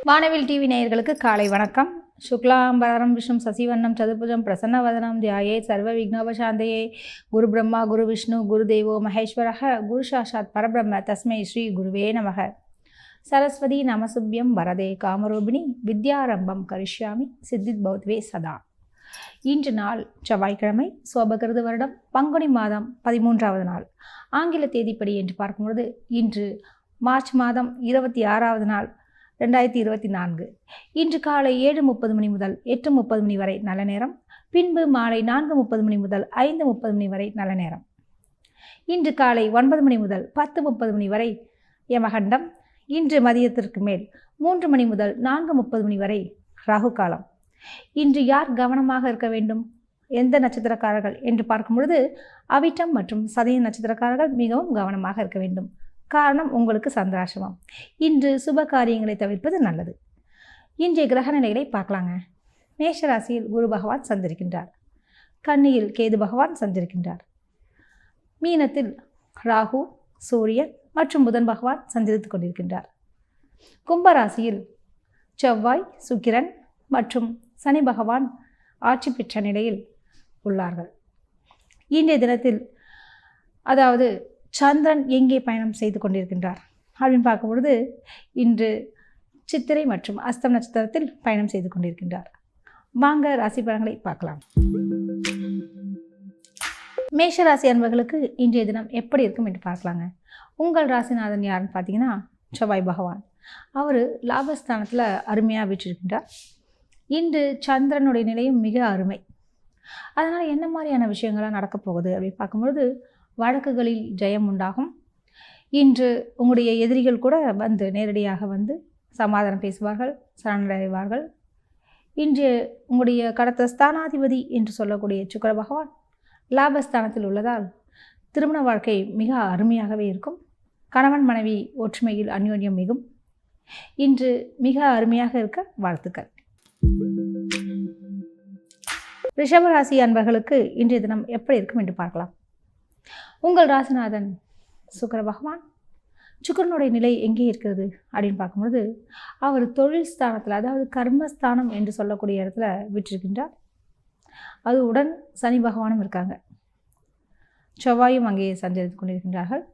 வானவில் டிவி நேயர்களுக்கு காலை வணக்கம். சுக்லாம்பரம் விஷ்ணு சசிவண்ணம் சதுர்புஜம் பிரசன்னவதனம் தியாயே சர்வ விக்னோபசாந்தையே. குரு பிரம்மா குரு விஷ்ணு குரு தேவோ மகேஸ்வரः குரு சாட்சாத் பரபிரம்ம தஸ்மை ஸ்ரீ குருவே நமக. சரஸ்வதி நமசுபியம் வரதே காமரூபிணி வித்யாரம்பம் கரிஷ்யாமி சித்தித் பௌத்வே சதா. இன்று நாள் செவ்வாய்க்கிழமை, சோபகிருது வருடம் பங்குனி மாதம் 13வது நாள். ஆங்கில தேதிப்படி என்று பார்க்கும்பொழுது இன்று மார்ச் மாதம் 26வது நாள் 2024. இன்று காலை 7:30 மணி முதல் 8:30 மணி வரை நல்ல நேரம். பின்பு மாலை 4:30 மணி முதல் 5:30 மணி வரை நல்ல நேரம். இன்று காலை 9 மணி முதல் 10:30 மணி வரை யமகண்டம். இன்று மதியத்திற்கு மேல் 3 மணி முதல் 4:30 மணி வரை ராகு காலம். இன்று யார் கவனமாக இருக்க வேண்டும், எந்த நட்சத்திரக்காரர்கள் என்று பார்க்கும் பொழுது அவிட்டம் மற்றும் சதய நட்சத்திரக்காரர்கள் மிகவும் கவனமாக இருக்க வேண்டும். காரணம், உங்களுக்கு சந்திராசிரமம். இன்று சுப காரியங்களை தவிர்ப்பது நல்லது. இன்றைய கிரக நிலைகளை பார்க்கலாங்க. மேஷராசியில் குரு பகவான் சஞ்சரிக்கின்றார். கன்னியில் கேது பகவான் சஞ்சரிக்கின்றார். மீனத்தில் ராகு, சூரியன் மற்றும் புதன் பகவான் சஞ்சரித்துக் கொண்டிருக்கின்றார். கும்பராசியில் செவ்வாய், சுக்கிரன் மற்றும் சனி பகவான் ஆட்சி பெற்ற நிலையில் உள்ளார்கள். இன்றைய தினத்தில் அதாவது சந்திரன் எங்கே பயணம் செய்து கொண்டிருக்கின்றார் அப்படின்னு பார்க்கும்பொழுது இன்று சித்திரை மற்றும் அஸ்தம் நட்சத்திரத்தில் பயணம் செய்து கொண்டிருக்கின்றார். வாங்க ராசி பலன்களை பார்க்கலாம். மேஷராசி அன்பர்களுக்கு இன்றைய தினம் எப்படி இருக்கும் என்று பார்க்கலாங்க. உங்கள் ராசிநாதன் யாருன்னு பார்த்தீங்கன்னா செவ்வாய் பகவான். அவர் லாபஸ்தானத்தில் அருமையாக வீற்றிருக்கின்றார். இன்று சந்திரனுடைய நிலையும் மிக அருமை. அதனால் என்ன மாதிரியான விஷயங்கள்லாம் நடக்கப் போகுது அப்படின்னு பார்க்கும்பொழுது வழக்குகளில் ஜெயம் உண்டாகும். இன்று உங்களுடைய எதிரிகள் கூட நேரடியாக சமாதானம் பேசுவார்கள், சரணடைவார்கள். இன்று உங்களுடைய கடத்த ஸ்தானாதிபதி என்று சொல்லக்கூடிய சுக்கிர பகவான் லாபஸ்தானத்தில் உள்ளதால் திருமண வாழ்க்கை மிக அருமையாகவே இருக்கும். கணவன் மனைவி ஒற்றுமையில் அந்யோன்யம் மிகும். இன்று மிக அருமையாக இருக்க வாழ்த்துக்கள். ரிஷபராசி அன்பர்களுக்கு இன்றைய தினம் எப்படி இருக்கும் என்று பார்க்கலாம். உங்கள் ராசிநாதன் சுக்கிர பகவான், சுக்கிரனுடைய நிலை எங்கே இருக்கிறது அப்படின்னு பார்க்கும்பொழுது அவர் தொழில் ஸ்தானத்தில், அதாவது கர்மஸ்தானம் என்று சொல்லக்கூடிய இடத்துல விட்டிருக்கின்றார். அது உடன் சனி பகவானும் இருக்காங்க. செவ்வாயும் அங்கே சஞ்சரித்து கொண்டிருக்கின்றார்கள்.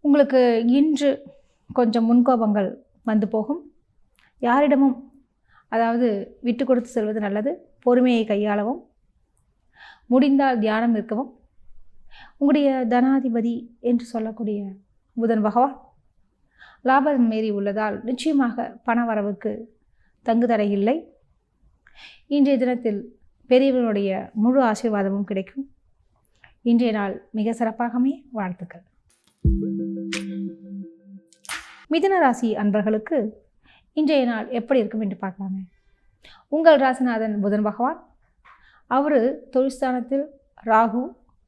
உங்களுக்கு இன்று கொஞ்சம் முன்கோபங்கள் வந்து போகும். யாரிடமும் அதாவது விட்டு கொடுத்து செல்வது நல்லது. பொறுமையை கையாளவும், முடிந்தால் தியானம் இருக்கவும். உங்களுடைய தனாதிபதி என்று சொல்லக்கூடிய புதன் பகவான் லாபம் மீறி உள்ளதால் நிச்சயமாக பண வரவுக்கு தங்குதடை இல்லை. இன்றைய தினத்தில் பெரியவர்களுடைய முழு ஆசீர்வாதமும் கிடைக்கும். இன்றைய நாள் மிக சிறப்பாகவே வாழ்த்துக்கள். மிதுன ராசி அன்பர்களுக்கு இன்றைய நாள் எப்படி இருக்கும் என்று பார்க்கலாங்க. உங்கள் ராசிநாதன் புதன் பகவான், அவர் தொழிற்ஸ்தானத்தில் ராகு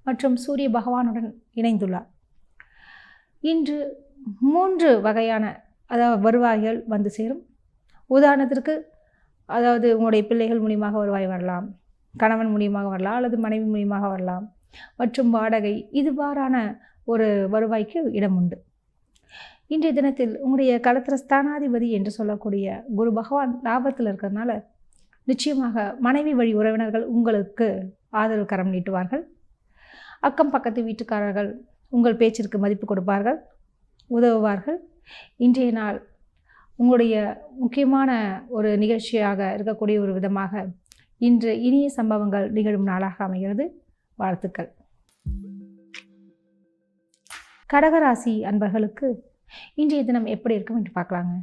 மற்றும் சூரிய பகவானுடன் இணைந்துள்ளார். இன்று 3 வகையான வருவாய்கள் வந்து சேரும். உதாரணத்திற்கு அதாவது உங்களுடைய பிள்ளைகள் மூலியமாக வருவாய் வரலாம், கணவன் மூலியமாக வரலாம், அல்லது மனைவி மூலியமாக வரலாம், மற்றும் வாடகை, இதுவாறான ஒரு வருவாய்க்கு இடம் உண்டு. இன்றைய தினத்தில் உங்களுடைய களத்திர ஸ்தானாதிபதி என்று சொல்லக்கூடிய குரு பகவான் லாபத்தில் இருக்கிறதுனால நிச்சயமாக மனைவி வழி உறவினர்கள் உங்களுக்கு ஆதரவு கரம் நீட்டுவார்கள். அக்கம் பக்கத்து வீட்டுக்காரர்கள் உங்கள் பேச்சிற்கு மதிப்பு கொடுப்பார்கள், உதவுவார்கள். இன்றைய நாள் உங்களுடைய முக்கியமான ஒரு நிகழ்ச்சியாக இருக்கக்கூடிய ஒரு விதமாக இன்று இனிய சம்பவங்கள் நிகழும் நாளாக அமைகிறது. வாழ்த்துக்கள். கடகராசி அன்பர்களுக்கு இன்றைய தினம் எப்படி இருக்கும் என்று பார்க்கலாங்க.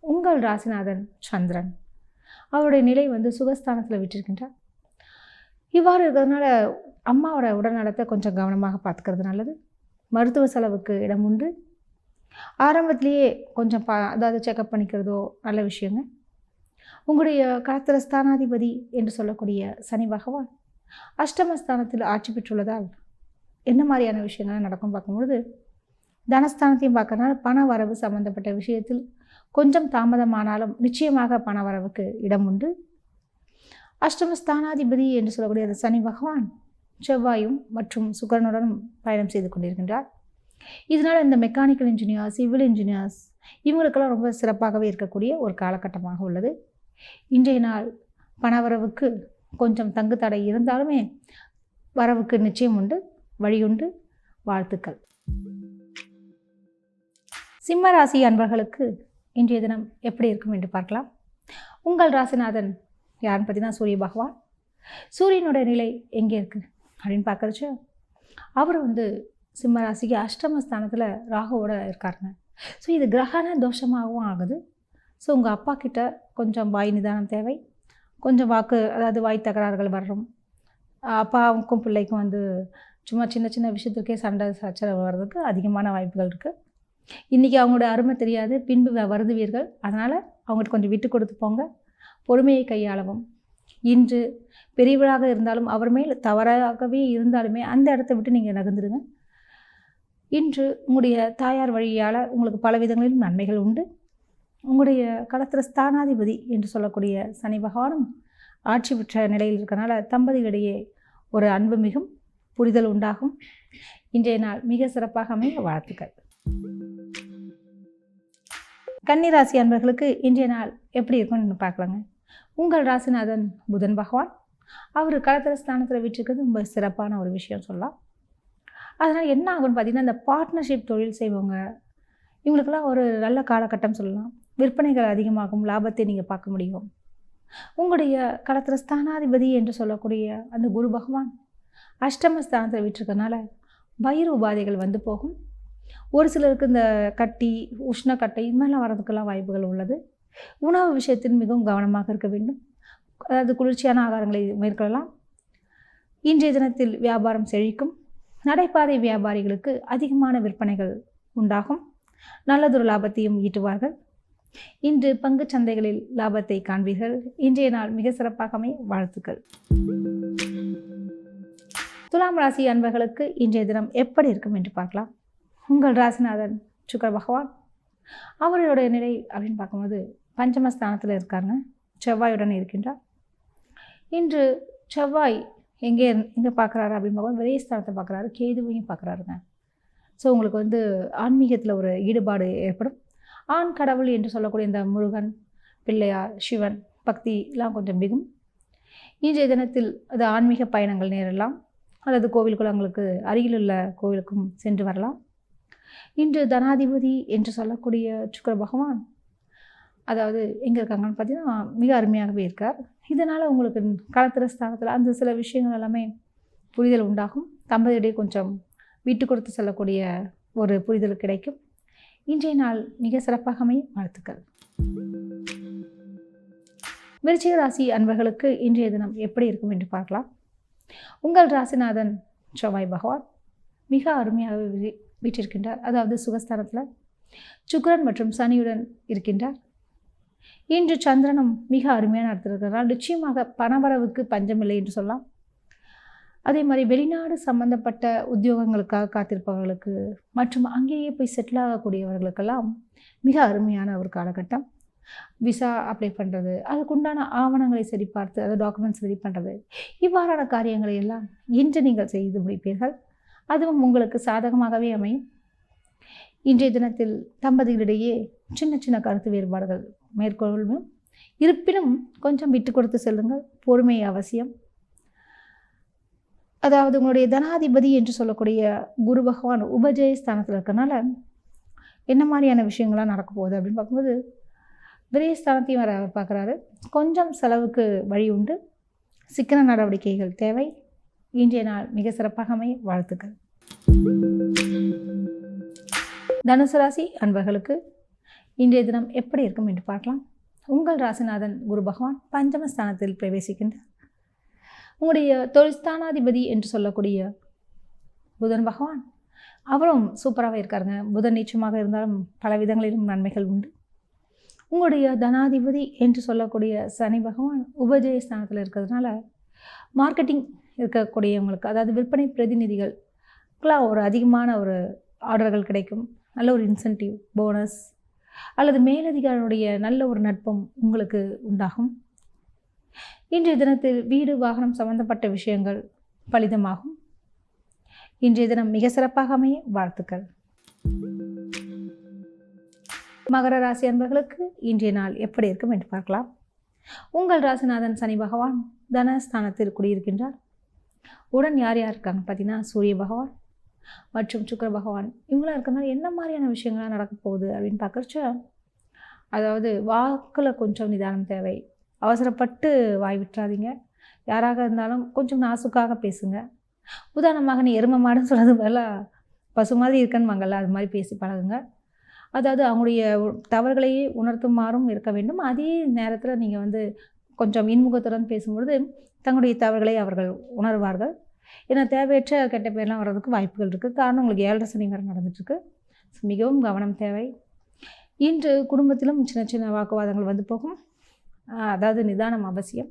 உங்கள் ராசிநாதன் சந்திரன், அவருடைய நிலை சுகஸ்தானத்தில் விட்டிருக்கின்றார். இவ்வாறு இருக்கிறதுனால அம்மாவோட உடல்நலத்தை கொஞ்சம் கவனமாக பார்த்துக்கிறது நல்லது. மருத்துவ செலவுக்கு இடம் உண்டு. ஆரம்பத்திலேயே கொஞ்சம் அதாவது செக்கப் பண்ணிக்கிறதோ நல்ல விஷயங்க. உங்களுடைய களத்திர ஸ்தானாதிபதி என்று சொல்லக்கூடிய சனி பகவான் அஷ்டமஸ்தானத்தில் ஆட்சி பெற்றுள்ளதால் என்ன மாதிரியான விஷயங்கள் நடக்கும் பார்க்கும்பொழுது தனஸ்தானத்தையும் பார்க்கறதுனால பண வரவு சம்பந்தப்பட்ட விஷயத்தில் கொஞ்சம் தாமதமானாலும் நிச்சயமாக பண வரவுக்கு இடம் உண்டு. அஷ்டமஸ்தானாதிபதி என்று சொல்லக்கூடிய சனி பகவான் செவ்வாயும் மற்றும் சுக்கிரனுடனும் பயணம் செய்து கொண்டிருக்கின்றார். இதனால் இந்த மெக்கானிக்கல் இன்ஜினியர்ஸ், சிவில் இன்ஜினியர்ஸ், இவங்களுக்கெல்லாம் ரொம்ப சிறப்பாகவே இருக்கக்கூடிய ஒரு காலகட்டமாக உள்ளது. இன்றைய நாள் பணவரவுக்கு கொஞ்சம் தங்கு தடை இருந்தாலுமே வரவுக்கு நிச்சயம் உண்டு, வழியுண்டு. வாழ்த்துக்கள். சிம்ம ராசி அன்பர்களுக்கு இன்றைய தினம் எப்படி இருக்கும் என்று பார்க்கலாம். உங்கள் ராசிநாதன் யாருன்னு பார்த்தீங்கன்னா சூரிய பகவான். சூரியனுடைய நிலை எங்கே இருக்குது அப்படின்னு பார்க்குறச்சு, அவர் சிம்ம ராசிக்கு அஷ்டமஸ்தானத்தில் ராகுவோட இருக்காருங்க. ஸோ இது கிரகண தோஷமாகவும் ஆகுது. ஸோ உங்கள் அப்பா கிட்ட கொஞ்சம் வாய் நிதானம் தேவை. கொஞ்சம் அதாவது வாய் தகராறுகள் வர்றோம். அப்பாவுக்கும் பிள்ளைக்கும் சும்மா சின்ன சின்ன விஷயத்துக்கே சண்டை சச்சரவு வர்றதுக்கு அதிகமான வாய்ப்புகள் இருக்குது. இன்றைக்கி அவங்களோட அருமை தெரியாது, பின்பு வருதுவீர்கள். அதனால் அவங்கள்ட்ட கொஞ்சம் விட்டு கொடுத்து போங்க. பொறுமையை கையாளவும். இன்று பெரியவராக இருந்தாலும் அவர் மேல் தவறாகவே இருந்தாலுமே அந்த இடத்த விட்டு நீங்கள் நகர்ந்துடுங்க. இன்று உங்களுடைய தாயார் வழியால் உங்களுக்கு பல விதங்களிலும் நன்மைகள் உண்டு. உங்களுடைய களத்திர ஸ்தானாதிபதி என்று சொல்லக்கூடிய சனி பகவானும் ஆட்சி பெற்ற நிலையில் இருக்கனால தம்பதிகளிடையே ஒரு அன்பு மிகும், புரிதல் உண்டாகும். இன்றைய நாள் மிக சிறப்பாக அமைய வாழ்த்துக்கள். கன்னிராசி அன்பர்களுக்கு இன்றைய நாள் எப்படி இருக்கும்னு பார்க்கலாங்க. உங்கள் ராசிநாதன் புதன் பகவான், அவர் களத்திர ஸ்தானத்தில் விட்டுருக்கிறது ரொம்ப சிறப்பான ஒரு விஷயம் சொல்லலாம். அதனால் என்ன ஆகும்னு பார்த்தீங்கன்னா, இந்த பார்ட்னர்ஷிப் தொழில் செய்வங்க இவங்களுக்கெல்லாம் ஒரு நல்ல காலகட்டம் சொல்லலாம். விற்பனைகள் அதிகமாகும், லாபத்தை நீங்கள் பார்க்க முடியும். உங்களுடைய களத்திர ஸ்தானாதிபதி என்று சொல்லக்கூடிய அந்த குரு பகவான் அஷ்டமஸ்தானத்தில் விட்டுருக்கனால வயிறு உபாதைகள் போகும். ஒரு சிலருக்கு இந்த கட்டி, உஷ்ணக்கட்டை இது மாதிரிலாம் வர்றதுக்கெல்லாம் வாய்ப்புகள் உள்ளது. உணவு விஷயத்தில் மிகவும் கவனமாக இருக்க வேண்டும். அதாவது குளிர்ச்சியான ஆகாரங்களை மேற்கொள்ளலாம். இன்றைய தினத்தில் வியாபாரம் செழிக்கும். நடைபாதை வியாபாரிகளுக்கு அதிகமான விற்பனைகள் உண்டாகும். நல்லதொரு லாபத்தையும் ஈட்டுவார்கள். இன்று பங்கு சந்தைகளில் லாபத்தை காண்பீர்கள். இன்றைய நாள் மிக சிறப்பாக அமைய வாழ்த்துக்கள். துலாம் ராசி அன்பர்களுக்கு இன்றைய தினம் எப்படி இருக்கும் என்று பார்க்கலாம். உங்கள் ராசிநாதன் சுக்கிர பகவான், அவருடைய நிலை அப்படின்னு பார்க்கும்போது பஞ்சமஸ்தானத்தில் இருக்காருங்க. செவ்வாயுடன் இருக்கின்றார். இன்று செவ்வாய் எங்கே பார்க்குறாரு அப்படின்னு பார்க்கும்போது விரயஸ்தானத்தை பார்க்குறாரு, கேதுவையும் பார்க்குறாருங்க. ஸோ உங்களுக்கு ஆன்மீகத்தில் ஒரு ஈடுபாடு ஏற்படும். ஆண் கடவுள் என்று சொல்லக்கூடிய இந்த முருகன், பிள்ளையார், சிவன் பக்திலாம் கொஞ்சம் மிகும். இன்றைய தினத்தில் அது ஆன்மீக பயணங்கள் நேரலாம். அல்லது கோவில் குளங்களுக்கு அருகிலுள்ள கோவிலுக்கும் சென்று வரலாம். இன்று தனாதிபதி என்று சொல்லக்கூடிய சுக்கிர பகவான், அதாவது எங்கே இருக்காங்கன்னு பார்த்தீங்கன்னா மிக அருமையாகவே இருக்கார். இதனால் உங்களுக்கு களத்திர ஸ்தானத்தில் அந்த சில விஷயங்கள் எல்லாமே புரிதல் உண்டாகும். தம்பதியிடையே கொஞ்சம் விட்டு கொடுத்து செல்லக்கூடிய ஒரு புரிதல் கிடைக்கும். இன்றைய நாள் மிக சிறப்பாக அமையும். வாழ்த்துக்கள். விருச்சிக ராசி அன்பர்களுக்கு இன்றைய தினம் எப்படி இருக்கும் என்று பார்க்கலாம். உங்கள் ராசிநாதன் செவ்வாய் பகவான் மிக அருமையாக வீற்றிருக்கின்றார். அதாவது சுகஸ்தானத்தில் சுக்கிரன் மற்றும் சனியுடன் இருக்கின்றார். இன்று சந்திரனும் மிக அருமையாக நடத்திருக்கிறார். நிச்சயமாக பணவரவுக்கு பஞ்சமில்லை என்று சொல்லலாம். அதே மாதிரி வெளிநாடு சம்பந்தப்பட்ட உத்தியோகங்களுக்காக காத்திருப்பவர்களுக்கு மற்றும் அங்கேயே போய் செட்டில் ஆகக்கூடியவர்களுக்கெல்லாம் மிக அருமையான ஒரு காலகட்டம். விசா அப்ளை பண்ணுறது, அதுக்குண்டான ஆவணங்களை சரி பார்த்து அது டாக்குமெண்ட்ஸ் ரெடி பண்ணுறது, இவ்வாறான காரியங்களை எல்லாம் இன்று நீங்கள் செய்து முடிப்பீர்கள். அதுவும் உங்களுக்கு சாதகமாகவே அமையும். இன்றைய தினத்தில் தம்பதிகளிடையே சின்ன சின்ன கருத்து வேறுபாடுகள் மேற்கொள்ளும். இருப்பினும் கொஞ்சம் விட்டு கொடுத்து செல்லுங்கள். பொறுமை அவசியம். அதாவது உங்களுடைய தனாதிபதி என்று சொல்லக்கூடிய குரு பகவான் உபஜயஸ்தானத்தில் இருக்கனால என்ன மாதிரியான விஷயங்கள்லாம் நடக்க போகுது அப்படின்னு பார்க்கும்போது விரயஸ்தானத்தையும் வர பார்க்குறாரு. கொஞ்சம் செலவுக்கு வழி உண்டு. சிக்கன நடவடிக்கைகள் தேவை. இன்றைய நாள் மிக சிறப்பாக அமைய வாழ்த்துக்கள். தனுசு ராசி அன்பர்களுக்கு இன்றைய தினம் எப்படி இருக்கும் என்று பார்க்கலாம். உங்கள் ராசிநாதன் குரு பகவான் பஞ்சமஸ்தானத்தில் பிரவேசிக்கின்றார். உங்களுடைய தொழில்ஸ்தானாதிபதி என்று சொல்லக்கூடிய புதன் பகவான் அவரும் சூப்பராகவே இருக்காருங்க. புதன் நீச்சமாக இருந்தாலும் பல விதங்களிலும் நன்மைகள் உண்டு. உங்களுடைய தனாதிபதி என்று சொல்லக்கூடிய சனி பகவான் உபஜயஸ்தானத்தில் இருக்கிறதுனால மார்க்கெட்டிங் இருக்கக்கூடியவங்களுக்கு, அதாவது விற்பனை பிரதிநிதிகளுக்கெல்லாம் ஒரு அதிகமான ஒரு ஆர்டர்கள் கிடைக்கும். நல்ல ஒரு இன்சென்டிவ், போனஸ் அல்லது மேலதிகாரியுடைய நல்ல ஒரு நட்பும் உங்களுக்கு உண்டாகும். இன்றைய தினத்தில் வீடு வாகனம் சம்பந்தப்பட்ட விஷயங்கள் பலிதமாகும். இன்றைய தினம் மிக சிறப்பாக அமைய வாழ்த்துக்கள். மகர ராசி அன்பர்களுக்கு இன்றைய நாள் எப்படி இருக்கும் என்று பார்க்கலாம். உங்கள் ராசிநாதன் சனி பகவான் தனஸ்தானத்தில் குடியிருக்கின்றார். உடன் யார் யார் இருக்காங்க பார்த்தீங்கன்னா, சூரிய பகவான் மற்றும் சுக்கிர பகவான் இவங்களாம் இருக்கிறதுனால என்ன மாதிரியான விஷயங்கள்லாம் நடக்க போகுது அப்படின்னு பார்க்குறச்ச, அதாவது வாக்கில் கொஞ்சம் நிதானம் தேவை. அவசரப்பட்டு வாய் விட்டுறாதீங்க. யாராக இருந்தாலும் கொஞ்சம் நாசுக்காக பேசுங்க. உதாரணமாக நீ எரும மாடுன்னு சொல்கிறது பதிலாக பசு மாதிரி இருக்கணுமாங்கல்ல, அது மாதிரி பேசி பழகுங்க. அதாவது அவங்களுடைய தவறுகளையே உணர்த்துமாறும் இருக்க வேண்டும். அதே நேரத்தில் நீங்கள் கொஞ்சம் இன்முகத்துடன் பேசும்பொழுது தங்களுடைய தவறுகளை அவர்கள் உணர்வார்கள். ஏன்னா தேவையற்ற கெட்ட பேர்லாம் வர்றதுக்கு வாய்ப்புகள் இருக்குது. காரணம் உங்களுக்கு 7.5 சனி வேறு நடந்துட்டுருக்கு. மிகவும் கவனம் தேவை. இன்று குடும்பத்திலும் சின்ன சின்ன வாக்குவாதங்கள் போகும். அதாவது நிதானம் அவசியம்.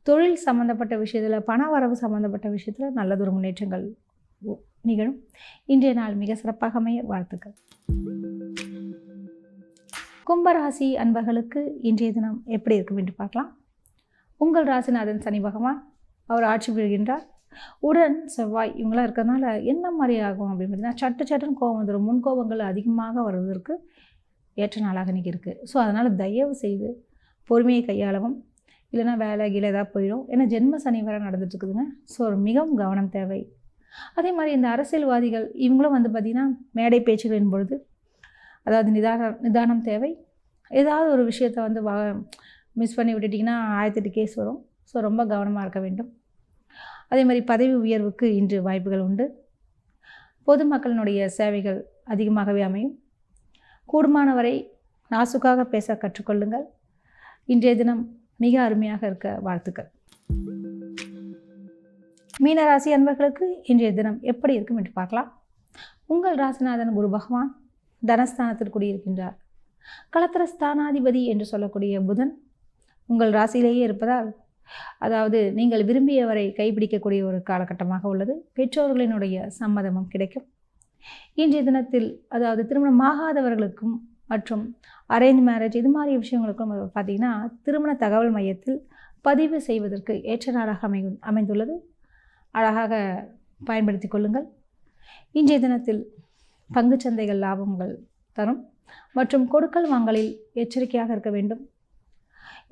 தொழில் சம்மந்தப்பட்ட விஷயத்தில், பண வரவு சம்மந்தப்பட்ட விஷயத்தில் நல்லதொரு முன்னேற்றங்கள் நிகழும். இன்றைய நாள் மிக சிறப்பாக அமைய வாழ்த்துக்கள். கும்பராசி அன்பர்களுக்கு இன்றைய தினம் எப்படி இருக்கும் என்று பார்க்கலாம். உங்கள் ராசிநாதன் சனி பகவான் அவர் ஆட்சி பெறுகின்றார். உடன் செவ்வாய் இவங்களாம் இருக்கிறதுனால என்ன மாதிரி ஆகும் அப்படின்னு பார்த்தீங்கன்னா, சட்டுன்னு கோபம் வந்துடும். முன்கோபங்கள் அதிகமாக வருவதற்கு ஏற்ற நாளாக இன்றைக்கி இருக்குது. ஸோ அதனால் தயவு செய்து பொறுமையை கையாளவும், இல்லைனா வேலை கீழே ஏதாவது போயிடும். ஏன்னா ஜென்ம சனி வேறு நடந்துட்டுருக்குதுங்க. ஸோ மிகவும் கவனம் தேவை. அதே மாதிரி இந்த அரசியல்வாதிகள் இவங்களும் பார்த்திங்கன்னா, மேடை பேச்சுகளின் பொழுது அதாவது நிதானம் தேவை. ஏதாவது ஒரு விஷயத்தை மிஸ் பண்ணி விட்டுட்டிங்கன்னா 1008 கேஸ் வரும். ஸோ ரொம்ப கவனமாக இருக்க வேண்டும். அதே மாதிரி பதவி உயர்வுக்கு இன்று வாய்ப்புகள் உண்டு. பொதுமக்களினுடைய சேவைகள் அதிகமாகவே அமையும். கூடுமானவரை நாசுக்காக பேச கற்றுக்கொள்ளுங்கள். இன்றைய தினம் மிக அருமையாக இருக்க வாழ்த்துக்கள். மீனராசி அன்பர்களுக்கு இன்றைய தினம் எப்படி இருக்கும் என்று பார்க்கலாம். உங்கள் ராசிநாதன் குரு பகவான் தனஸ்தானத்தில் குடியிருக்கின்றார். களத்திர ஸ்தானாதிபதி என்று சொல்லக்கூடிய புதன் உங்கள் ராசியிலேயே இருப்பதால், அதாவது நீங்கள் விரும்பியவரை கைப்பிடிக்கக்கூடிய ஒரு காலகட்டமாக உள்ளது. பெற்றோர்களினுடைய சம்மதமும் கிடைக்கும். இன்றைய தினத்தில் அதாவது திருமணமாகாதவர்களுக்கும் மற்றும் அரேஞ்ச் மேரேஜ் இது மாதிரி விஷயங்களுக்கும் பார்த்திங்கன்னா, திருமண தகவல் மையத்தில் பதிவு செய்வதற்கு ஏற்ற நாளாக அமைந்துள்ளது. அழகாக பயன்படுத்தி கொள்ளுங்கள். இன்றைய தினத்தில் பங்குச்சந்தைகள் லாபங்கள் தரும் மற்றும் கொடுக்கல் வாங்கலில் எச்சரிக்கையாக இருக்க வேண்டும்.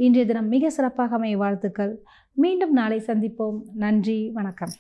இன்றைய தினம் மிக சிறப்பாக அமைய வாழ்த்துக்கள். மீண்டும் நாளை சந்திப்போம். நன்றி, வணக்கம்.